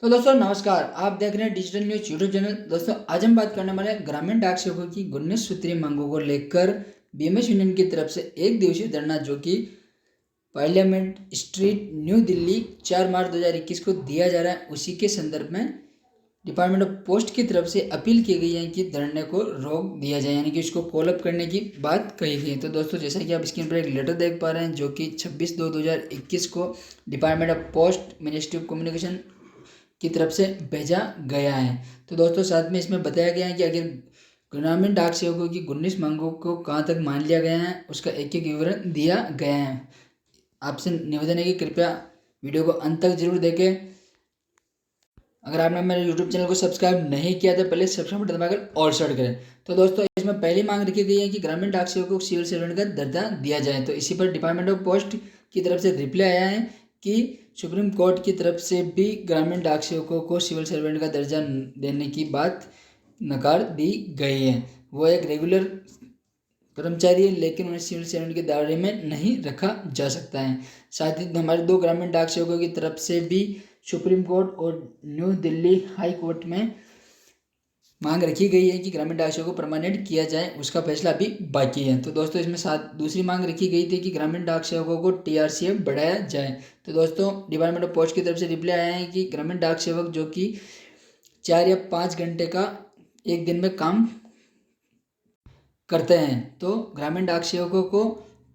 तो दोस्तों नमस्कार, आप देख रहे हैं डिजिटल न्यूज यूट्यूब चैनल। दोस्तों आज हम बात करने वाले हैं ग्रामीण डाक सेवकों की 19 सूत्रीय मांगों को लेकर बीएमएस यूनियन की तरफ से एक दिवसीय धरना जो कि पार्लियामेंट स्ट्रीट न्यू दिल्ली 4 मार्च 2021 को दिया जा रहा है। उसी के संदर्भ में डिपार्टमेंट ऑफ पोस्ट की तरफ से अपील की गई है कि धरने को रोक दिया जाए, यानी कि इसको कॉल अप करने की बात कही गई है। तो दोस्तों जैसा कि आप स्क्रीन पर एक लेटर देख पा रहे हैं जो कि 26/2/2021 को department of post ministry of communication की तरफ से भेजा गया है। तो दोस्तों साथ में इसमें बताया गया है कि अगर ग्रामीण डाक सेवकों की 19 मांगों को कहाँ तक मान लिया गया है उसका एक एक विवरण दिया गया है। आपसे निवेदन है कि कृपया वीडियो को अंत तक जरूर देखें। अगर आपने मेरे यूट्यूब चैनल को सब्सक्राइब नहीं किया तो पहले सब्सक्राइब बटन दबाकर ऑल सेट करें। तो दोस्तों इसमें पहली मांग रखी गई है कि ग्रामीण डाक सेवकों को सिविल सर्वेंट का दर्जा दिया जाए। तो इसी पर डिपार्टमेंट ऑफ पोस्ट की तरफ से रिप्लाई आया है कि सुप्रीम कोर्ट की तरफ से भी ग्रामीण डाक सेवकों को सिविल सर्वेंट का दर्जा देने की बात नकार दी गई है। वो एक रेगुलर कर्मचारी है लेकिन उन्हें सिविल सर्वेंट के दायरे में नहीं रखा जा सकता है। साथ ही हमारे 2 ग्रामीण डाक सेवकों की तरफ से भी सुप्रीम कोर्ट और न्यू दिल्ली हाई कोर्ट में मांग रखी गई है कि ग्रामीण डाक सेवकों को परमानेंट किया जाए, उसका फैसला अभी बाकी है। तो दोस्तों इसमें साथ दूसरी मांग रखी गई थी कि ग्रामीण डाक सेवकों को टीआरसीएफ बढ़ाया जाए। तो दोस्तों डिपार्टमेंट ऑफ पोस्ट की तरफ से रिप्लाई आया है कि ग्रामीण डाक सेवक जो कि 4 या 5 घंटे का एक दिन में काम करते हैं तो ग्रामीण डाक सेवकों को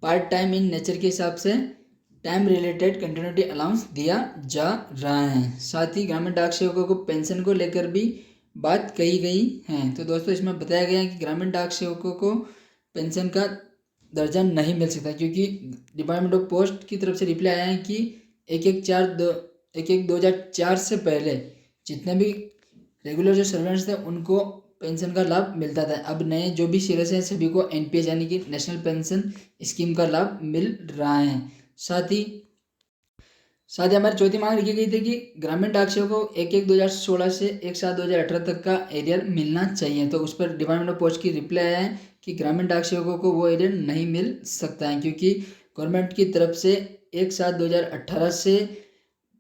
पार्ट टाइम इन नेचर के हिसाब से टाइम रिलेटेड कंटिन्यूटी अलाउंस दिया जा रहा है। साथ ही ग्रामीण डाक सेवकों को पेंशन को लेकर भी बात कही गई है। तो दोस्तों इसमें बताया गया है कि ग्रामीण डाक सेवकों को पेंशन का दर्जा नहीं मिल सकता क्योंकि डिपार्टमेंट ऑफ पोस्ट की तरफ से रिप्लाई आया है कि 1/1/2004 से पहले जितने भी रेगुलर जो सर्वेंट्स थे उनको पेंशन का लाभ मिलता था। अब नए जो भी सीरियस हैं सभी को एनपीएस यानी कि नेशनल पेंशन स्कीम का लाभ मिल रहा है। साथ ही हमारी चौथी मांग रखी गई थी कि ग्रामीण डाक सेवकों को 1/1/2016 से 1/7/2018 तक का एरियर मिलना चाहिए। तो उस पर डिपार्टमेंट ऑफ पोस्ट की रिप्लाई आया है कि ग्रामीण डाक सेवकों को वो एरियर नहीं मिल सकता है क्योंकि गवर्नमेंट की तरफ से 1/7/2018 से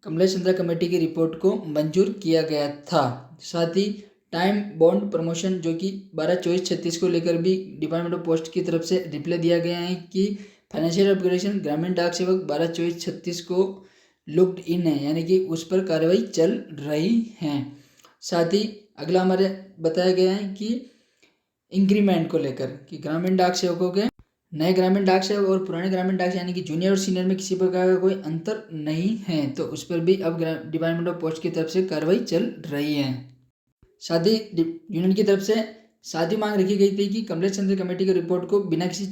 कमलेश चंद्रा कमेटी की रिपोर्ट को मंजूर किया गया था। साथ ही टाइम बॉन्ड प्रमोशन जो कि 12/24/36 को लेकर भी डिपार्टमेंट ऑफ पोस्ट की तरफ से रिप्लाई दिया गया है कि फाइनेंशियल अपग्रेडेशन ग्रामीण डाक सेवक 12/24/36 को लुक्ड इन है, यानी कि उस पर कार्रवाई चल रही है। साथ ही अगला हमारे बताया गया है कि इंक्रीमेंट को लेकर कि ग्रामीण डाक सेवकों के नए ग्रामीण डाक सेवक और पुराने ग्रामीण डाक यानी कि जूनियर और सीनियर में किसी प्रकार का कोई अंतर नहीं है। तो उस पर भी अब डिपार्टमेंट ऑफ पोस्ट की तरफ से कार्रवाई चल रही है। साथ ही यूनियन की तरफ से साथ मांग रखी गई थी कि कमलेश चंद्र कमेटी की रिपोर्ट को बिना किसी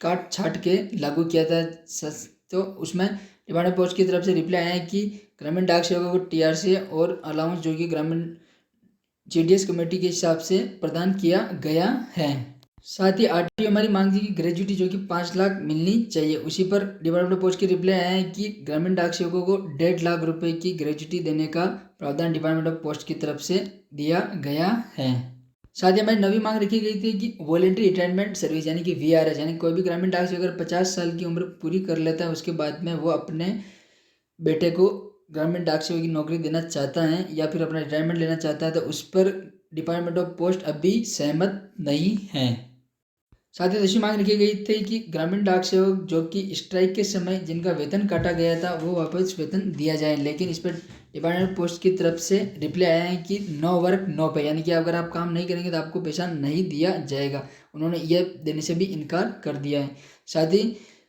काट छाट के लागू किया था। तो उसमें डिपार्टमेंट पोस्ट की तरफ से रिप्लाई आया है कि ग्रामीण डाक सेवकों को टीआरसी और अलाउंस जो कि ग्रामीण जीडीएस कमेटी के हिसाब से प्रदान किया गया है। साथ ही आठवीं हमारी मांग थी कि ग्रेजुटी जो कि 5 लाख मिलनी चाहिए। उसी पर डिपार्टमेंट पोस्ट की रिप्लाई आया है कि ग्रामीण डाक सेवकों को 1.5 लाख रुपए की ग्रेजुटी देने का प्रावधान डिपार्टमेंट ऑफ पोस्ट की तरफ से दिया गया है। साथ ही हमारी नवी मांग रखी गई थी कि वॉलेंट्री रिटायरमेंट सर्विस यानी कि वीआरएस यानी कोई भी ग्रामीण डाक सेवक अगर 50 साल की उम्र पूरी कर लेता है उसके बाद में वो अपने बेटे को ग्रामीण डाक सेवक की नौकरी देना चाहता है या फिर अपना रिटायरमेंट लेना चाहता है तो उस पर डिपार्टमेंट ऑफ पोस्ट अभी सहमत नहीं है। साथ ही दूसरी मांग रखी गई थी कि ग्रामीण डाक सेवक जो कि स्ट्राइक के समय जिनका वेतन काटा गया था वो वापस वेतन दिया जाए, लेकिन इस पर डिपार्टमेंट ऑफ पोस्ट की तरफ से रिप्लाई आया है कि नो वर्क नो पे, यानी कि अगर आप काम नहीं करेंगे तो आपको पैसा नहीं दिया जाएगा। उन्होंने यह देने से भी इनकार कर दिया है। साथ ही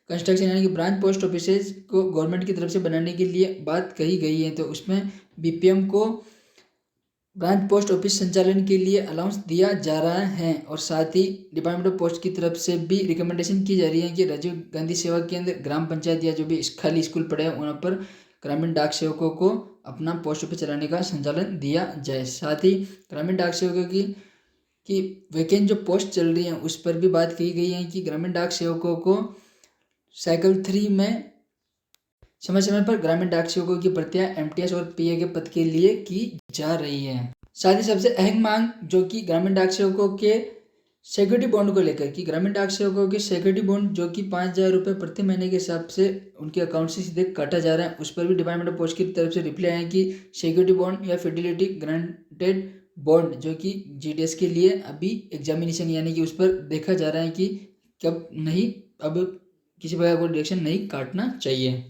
कंस्ट्रक्शन यानी कि ब्रांच पोस्ट ऑफिसेज को गवर्नमेंट की तरफ से बनाने के लिए बात कही गई है। तो उसमें बीपीएम को ब्रांच पोस्ट ऑफिस संचालन के लिए अलाउंस दिया जा रहा है। और साथ ही डिपार्टमेंट ऑफ पोस्ट की तरफ से भी रिकमेंडेशन की जा रही है कि राजीव गांधी सेवा केंद्र ग्राम पंचायत या जो भी खाली स्कूल पड़े हैं वहाँ पर ग्रामीण डाक सेवकों को अपना पोस्ट ऑफिस चलाने का संचालन दिया जाए। साथ ही ग्रामीण डाक सेवकों की वैकेंट जो पोस्ट चल रही है उस पर भी बात की गई है कि ग्रामीण डाक सेवकों को साइकिल 3 में समय समय पर ग्रामीण डाक सेवकों की भर्तियां एमटीएस और पीए के पद के लिए की जा रही है। साथ ही सबसे अहम मांग जो कि ग्रामीण डाक सेवकों के सिक्योरिटी बॉन्ड को लेकर कि ग्रामीण डाक सेवकों के सिक्योरिटी बॉन्ड जो कि 5,000 रुपये प्रति महीने के हिसाब से उनके अकाउंट से सीधे काटा जा रहा है, उस पर भी डिपार्टमेंट ऑफ पोस्ट की तरफ से रिप्लाई आया कि सिक्योरिटी बॉन्ड या फिडिलिटी ग्रांटेड बॉन्ड जो कि जीडीएस के लिए अभी एग्जामिनेशन यानी कि उस पर देखा जा रहा है कि कब नहीं, अब किसी प्रकार को डिडक्शन नहीं काटना चाहिए।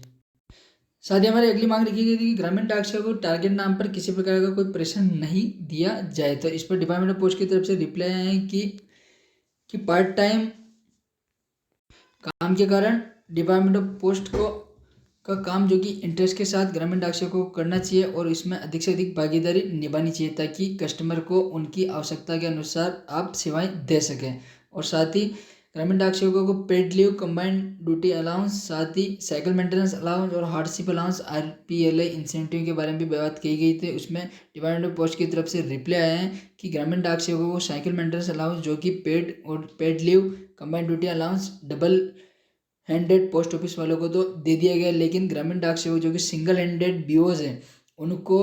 साथ ही हमारी अगली मांग रखी गई थी कि ग्रामीण डाक सेवकों को टारगेट नाम पर किसी प्रकार का कोई प्रेशर नहीं दिया जाए। तो इस पर डिपार्टमेंट ऑफ पोस्ट की तरफ से रिप्लाई आया है कि पार्ट टाइम काम के कारण डिपार्टमेंट ऑफ पोस्ट को का काम जो कि इंटरेस्ट के साथ ग्रामीण डाक सेवकों को करना चाहिए और इसमें अधिक से अधिक भागीदारी निभानी चाहिए ताकि कस्टमर को उनकी आवश्यकता के अनुसार आप सेवाएं दे सकें। और साथ ही ग्रामीण डाक सेवकों को paid leave, combined duty allowance, साथ ही साइकिल मेंटेनेंस अलाउंस और हार्डशिप अलाउंस, आरपीएलआई इंसेंटिव के बारे में भी बात की गई थी। उसमें डिपार्टमेंट ऑफ पोस्ट की तरफ से रिप्लाई आया है कि ग्रामीण डाक सेवकों को साइकिल मेंटेनेंस अलाउंस जो कि पेड और paid leave, combined duty allowance double handed post office वालों को तो दे दिया गया, लेकिन ग्रामीण डाक सेवक जो कि सिंगल हैंडेड बीओज हैं उनको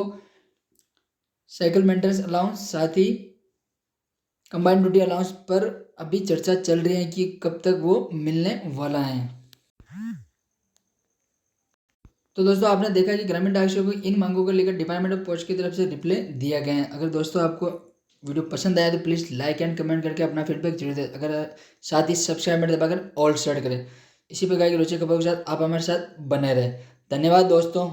साइकिल मेंटेनेंस अलाउंस साथ ही कंबाइंड ड्यूटी अलाउंस पर अभी चर्चा चल रही है कि कब तक वो मिलने वाला है। तो दोस्तों आपने देखा कि ग्रामीण डाक सेवकों की इन मांगों को लेकर डिपार्टमेंट ऑफ पोस्ट की तरफ से रिप्लाई दिया गया है। अगर दोस्तों आपको वीडियो पसंद आया तो प्लीज़ लाइक एंड कमेंट करके अपना फीडबैक जरूर दें। अगर साथ ही सब्सक्राइब बटन दबाकर ऑल सेट करें। इसी प्रकार की रोचक खबरों के साथ आप हमारे साथ बने रहें। धन्यवाद दोस्तों।